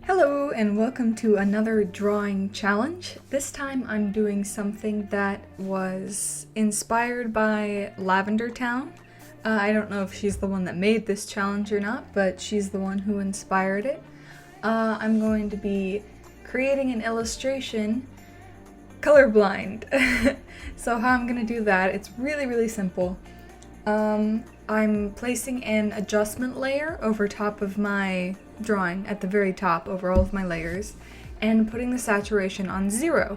Hello and welcome to another drawing challenge. This time I'm doing something that was inspired by Lavender Town. I don't know if she's the one that made this challenge or not, but she's the one who inspired it. I'm going to be creating an illustration colorblind. So how I'm going to do that, it's really simple. I'm placing an adjustment layer over top of my drawing, at the very top over all of my layers, and putting the saturation on 0.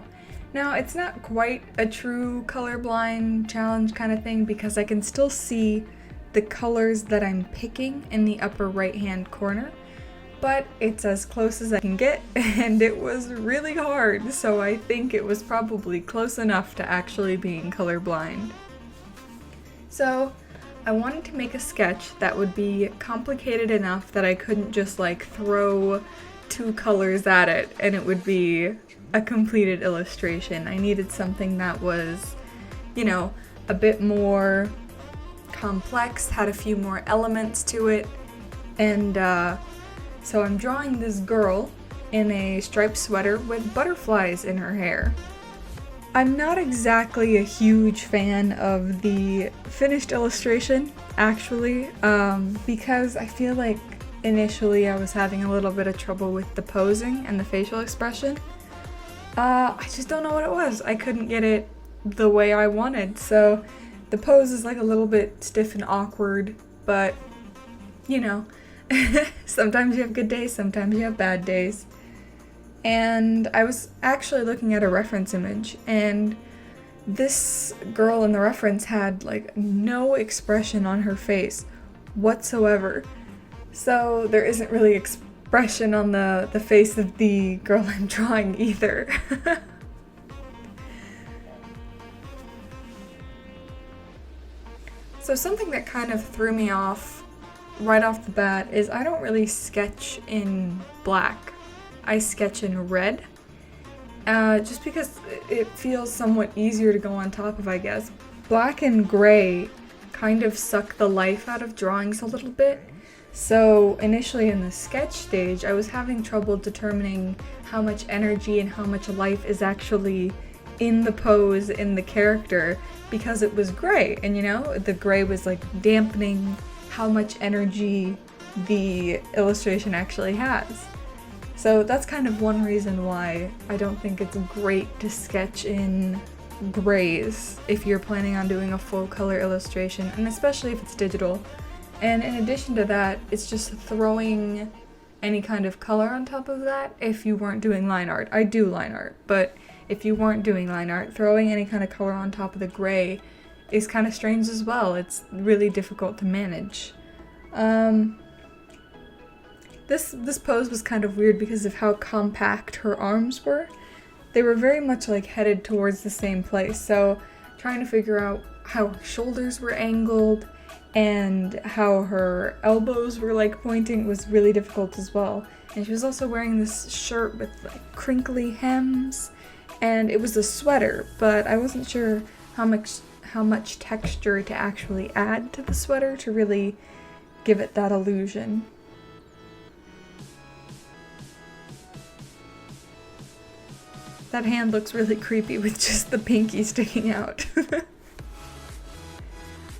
Now, it's not quite a true colorblind challenge kind of thing because I can still see the colors that I'm picking in the upper right hand corner, but it's as close as I can get, and it was really hard, so I think it was probably close enough to actually being colorblind. So I wanted to make a sketch that would be complicated enough that I couldn't just like throw two colors at it and it would be a completed illustration. I needed something that was, a bit more complex, had a few more elements to it, and so I'm drawing this girl in a striped sweater with butterflies in her hair. I'm not exactly a huge fan of the finished illustration, actually, because I feel like initially I was having a little bit of trouble with the posing and the facial expression. I just don't know what it was. I couldn't get it the way I wanted, so the pose is like a little bit stiff and awkward, but, sometimes you have good days, sometimes you have bad days. And I was actually looking at a reference image, and this girl in the reference had like no expression on her face whatsoever. So there isn't really expression on the face of the girl I'm drawing either. So something that kind of threw me off right off the bat is I don't really sketch in black. I sketch in red, just because it feels somewhat easier to go on top of, I guess. Black and gray kind of suck the life out of drawings a little bit, so initially in the sketch stage I was having trouble determining how much energy and how much life is actually in the pose, in the character, because it was gray, and the gray was like dampening how much energy the illustration actually has. So that's kind of one reason why I don't think it's great to sketch in grays if you're planning on doing a full color illustration, and especially if it's digital. And in addition to that, it's just throwing any kind of color on top of that if you weren't doing line art. I do line art, but if you weren't doing line art, throwing any kind of color on top of the gray is kind of strange as well. It's really difficult to manage. This pose was kind of weird because of how compact her arms were. They were very much like headed towards the same place, so trying to figure out how her shoulders were angled and how her elbows were like pointing was really difficult as well. And she was also wearing this shirt with like crinkly hems, and it was a sweater, but I wasn't sure how much texture to actually add to the sweater to really give it that illusion. That hand looks really creepy with just the pinky sticking out.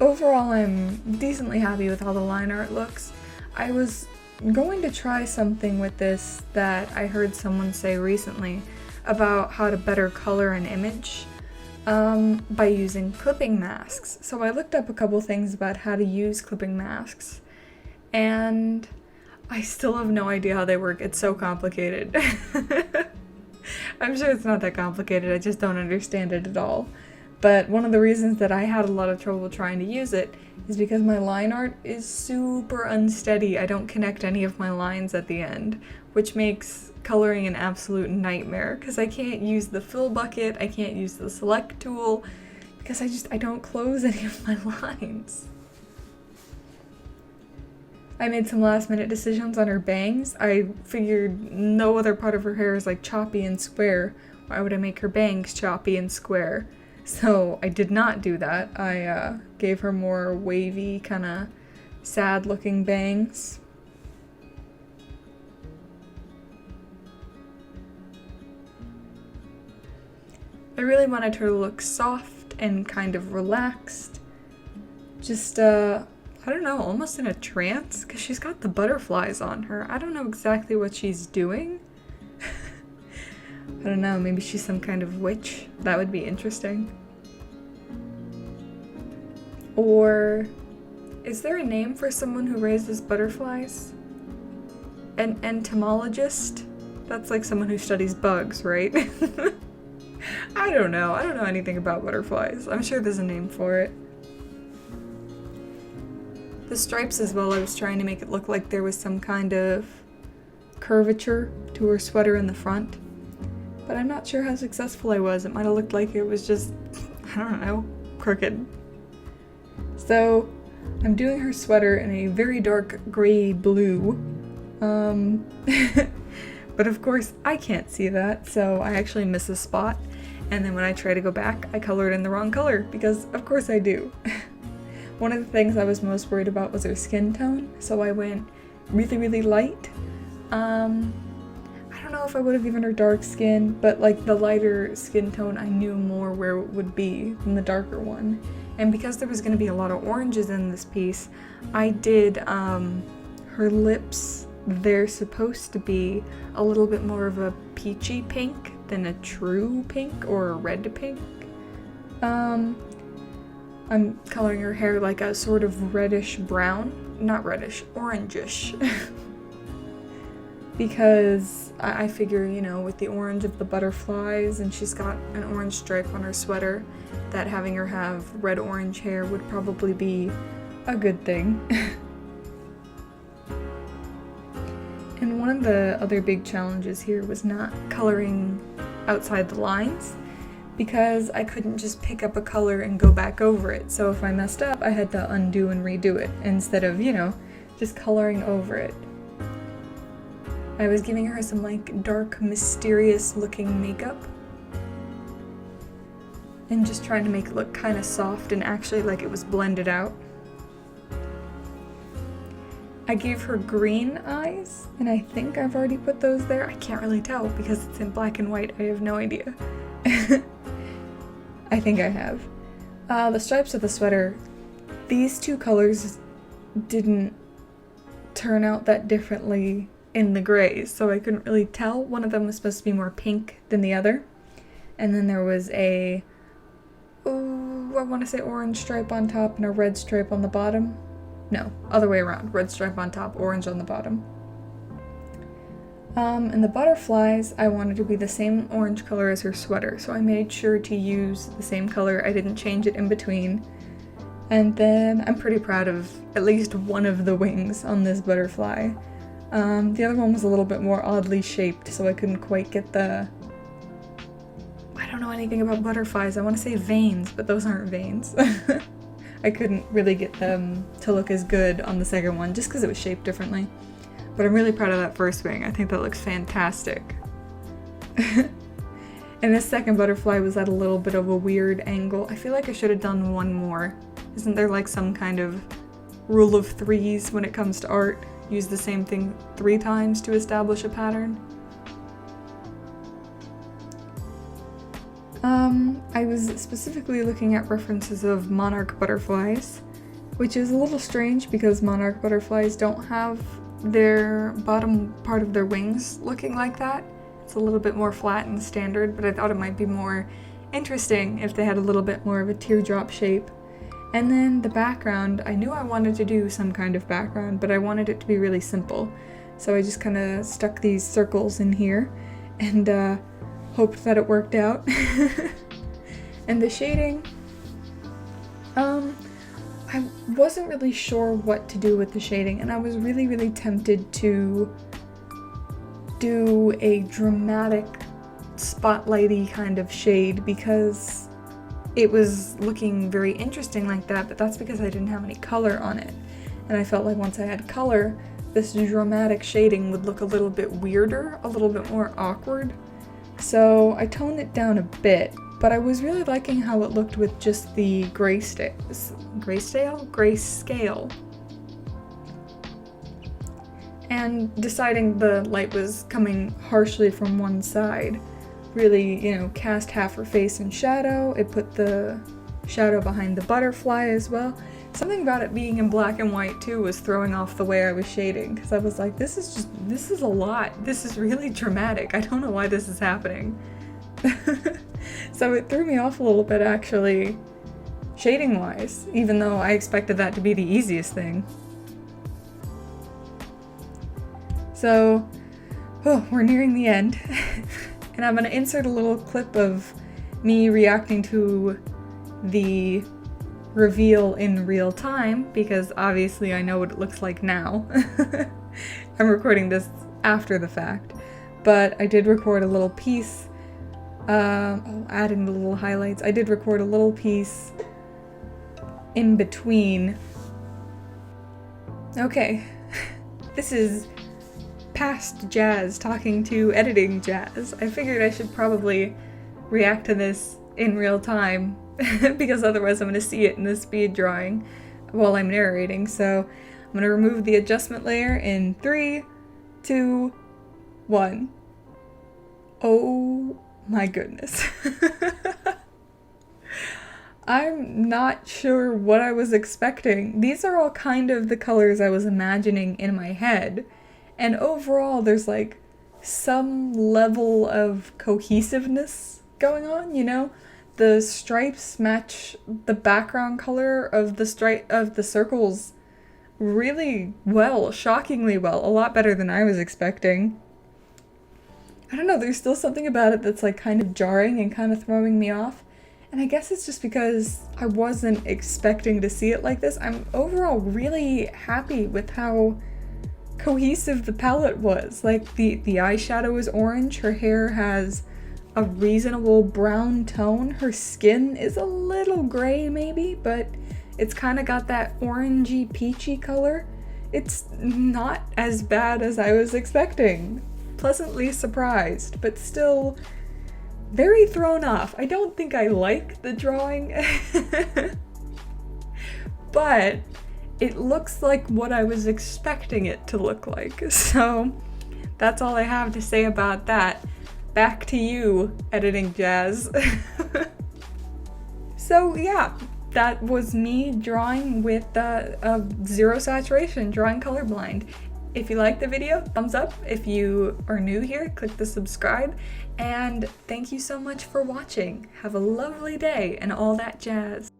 Overall, I'm decently happy with how the line art looks. I was going to try something with this that I heard someone say recently about how to better color an image by using clipping masks. So I looked up a couple things about how to use clipping masks, and I still have no idea how they work. It's so complicated. I'm sure it's not that complicated, I just don't understand it at all. But one of the reasons that I had a lot of trouble trying to use it is because my line art is super unsteady. I don't connect any of my lines at the end, which makes coloring an absolute nightmare because I can't use the fill bucket, I can't use the select tool, because I don't close any of my lines. I made some last minute decisions on her bangs. I figured no other part of her hair is like choppy and square. Why would I make her bangs choppy and square? So I did not do that. I gave her more wavy, kind of sad looking bangs. I really wanted her to look soft and kind of relaxed. Just, I don't know, almost in a trance, because she's got the butterflies on her. I don't know exactly what she's doing. I don't know, maybe she's some kind of witch. That would be interesting. Or, is there a name for someone who raises butterflies? An entomologist? That's like someone who studies bugs, right? I don't know. I don't know anything about butterflies. I'm sure there's a name for it. The stripes as well, I was trying to make it look like there was some kind of curvature to her sweater in the front. But I'm not sure how successful I was. It might have looked like it was just, I don't know, crooked. So, I'm doing her sweater in a very dark gray blue. But of course, I can't see that, so I actually miss a spot. And then when I try to go back, I colored in the wrong color, because of course I do. One of the things I was most worried about was her skin tone, so I went really, really light. I don't know if I would have given her dark skin, but like the lighter skin tone, I knew more where it would be than the darker one. And because there was going to be a lot of oranges in this piece, I did her lips. They're supposed to be a little bit more of a peachy pink than a true pink or a red pink. I'm coloring her hair like a sort of reddish brown. Not reddish, orangish. Because I figure, you know, with the orange of the butterflies, and she's got an orange stripe on her sweater, that having her have red-orange hair would probably be a good thing. And one of the other big challenges here was not coloring outside the lines, because I couldn't just pick up a color and go back over it. So if I messed up, I had to undo and redo it, instead of, you know, just coloring over it. I was giving her some like dark, mysterious looking makeup and just trying to make it look kind of soft and actually like it was blended out. I gave her green eyes, and I think I've already put those there. I can't really tell because it's in black and white. I have no idea. I think I have. The stripes of the sweater, these two colors didn't turn out that differently in the grays, so I couldn't really tell. One of them was supposed to be more pink than the other. And then there was a, I want to say orange stripe on top and a red stripe on the bottom. No, other way around. Red stripe on top, orange on the bottom. And the butterflies, I wanted to be the same orange color as her sweater, so I made sure to use the same color. I didn't change it in between. And then I'm pretty proud of at least one of the wings on this butterfly. The other one was a little bit more oddly shaped, so I couldn't quite get the... I don't know anything about butterflies. I want to say veins, but those aren't veins. I couldn't really get them to look as good on the second one, just because it was shaped differently. But I'm really proud of that first wing. I think that looks fantastic. And this second butterfly was at a little bit of a weird angle. I feel like I should have done one more. Isn't there like some kind of rule of threes when it comes to art? Use the same thing 3 times to establish a pattern? I was specifically looking at references of monarch butterflies, which is a little strange because monarch butterflies don't have their bottom part of their wings looking like that. It's a little bit more flat and standard, but I thought it might be more interesting if they had a little bit more of a teardrop shape. And then the background, I knew I wanted to do some kind of background, but I wanted it to be really simple. So I just kind of stuck these circles in here and hoped that it worked out. And the shading, I wasn't really sure what to do with the shading, and I was really, really tempted to do a dramatic, spotlighty kind of shade because it was looking very interesting like that, but that's because I didn't have any color on it. And I felt like once I had color, this dramatic shading would look a little bit weirder, a little bit more awkward. So I toned it down a bit, but I was really liking how it looked with just the grayscale? And deciding the light was coming harshly from one side really, you know, cast half her face in shadow. It put the shadow behind the butterfly as well. Something about it being in black and white too was throwing off the way I was shading, because I was like, this is a lot. This is really dramatic. I don't know why this is happening. So it threw me off a little bit actually, shading wise, even though I expected that to be the easiest thing. So, we're nearing the end. And I'm gonna insert a little clip of me reacting to the reveal in real time, because obviously I know what it looks like now. I'm recording this after the fact, but I did record a little piece. I'll add in the little highlights. I did record a little piece in between. Okay, this is past Jazz talking to editing Jazz. I figured I should probably react to this in real time because otherwise I'm going to see it in the speed drawing while I'm narrating. So I'm going to remove the adjustment layer in 3, 2, 1. Oh my goodness. I'm not sure what I was expecting. These are all kind of the colors I was imagining in my head. And overall, there's like some level of cohesiveness going on, you know? The stripes match the background color of the circles really well, shockingly well, a lot better than I was expecting. I don't know, there's still something about it that's like kind of jarring and kind of throwing me off. And I guess it's just because I wasn't expecting to see it like this. I'm overall really happy with how cohesive the palette was. Like the eyeshadow is orange, her hair has a reasonable brown tone, her skin is a little gray maybe, but it's kind of got that orangey peachy color. It's not as bad as I was expecting. Pleasantly surprised, but still very thrown off. I don't think I like the drawing, but it looks like what I was expecting it to look like. So that's all I have to say about that. Back to you, editing Jazz. So yeah, that was me drawing with zero saturation, drawing colorblind. If you liked the video, thumbs up. If you are new here, click the subscribe. And thank you so much for watching. Have a lovely day and all that jazz.